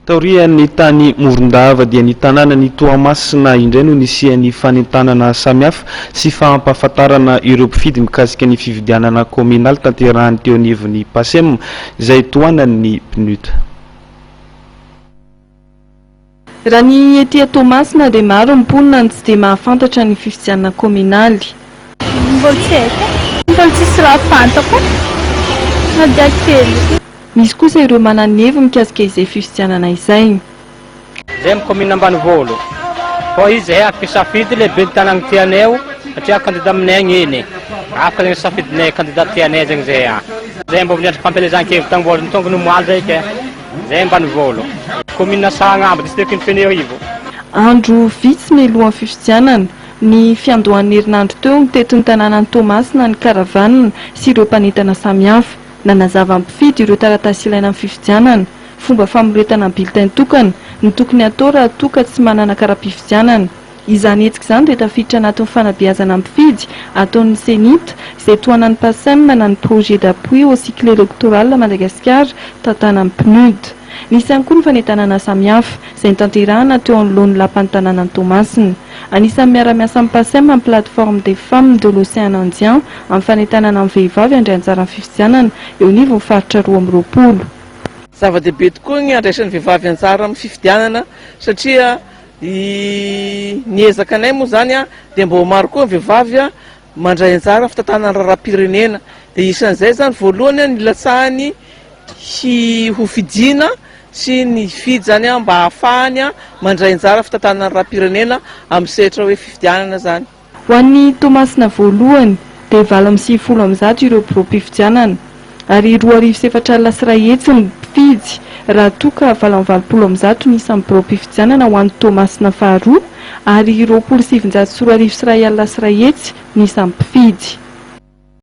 Taorian'ny tany Morondava dia ny tanàna ny Toamasina indray no nisian'ny fanentanana samihafa sy fampahafantarana ireo mpifidy mikasika ny fividianana kominaly tanterahany teo anivon'ny PASEM izay tohanan'ny PNUD. Raha ny etỳ Toamasina dia maro ny mponina no tsy dia mahafantatra ny fifidianana kominaly. Mbola tsisy raha fantako na dia kely. Misy kosa ireo mananeva mikasika izay fifidianana izay. Zay amin'ny commune Ambanivolo. Fa izy ampisafidy lehibe ny tanàna tianay satria candidat aminay agny eny. Afaka zegny safidinay candidat tianay zegny zay. Zay mbo miandry fampelezan-kevitra tagny mbola nitonga nomoaly zay ke. Zay Ambanivolo. Commune Sagnambo, district ny Fenerivo. Andro vitsy mialohan'ny fifidianana, ny fiandohan'ny herinandro teo tetin'ny tanànan'ny Toamasina ny karavanina sy ireo mpanentana samihafa. Nanazava mpifidy ireo taratasy ilaina amin'ny fifidianana, fomba famoretana bulletin tokana, ny tokony atao raha toka tsy manana kara-pifidianana. Izany hetsika izany dia tafiditra anatin'ny fanabeazana mpifidy ataon'ny Senita izay tohanan'ny PASEM na ny projet d'appui au cycle électoral Madagasikara tantanan'ny PNUD. Nisy ihany koa ny fanentanana samihafa izay nitanterahana teo anoloan'ny lapan'ny tanànan'ny Toamasina. Anisan'ny miara-miasa amin'ny PASEM amin'ny plateforme des femmes de l'Océan Indien amin'ny fanentanana amin'ny vehivavy handray anjara ny fifidianana eo anivon'ny faritra 12. Zava-dehibe tokoa ny andraisan'ny vehivavy anjara amin'ny fifidianana satria ny ezakanay moa zany dia mbo maro koa ny vehivavy mandray anjara fitantanana raharaham-pirenena dia isan'izay zany voalohany ny latsahany ho fidiana sy ny fidy zany mba ahafahany mandray anjara fitantanana raharaham-pirenena amin'ny sehatra hoe fifidianana zany. Ho an'ny Toamasina voalohany dia 710 ireo pro-pifidianana ary 2,4 sy iray hetsy ny mpifidy raha toka 720 ny isan'ny pro-pifidianana ho an'ny Toamasina faharoa ary 27 sy 2,1 sy iray hetsy ny isan'ny mpifidy.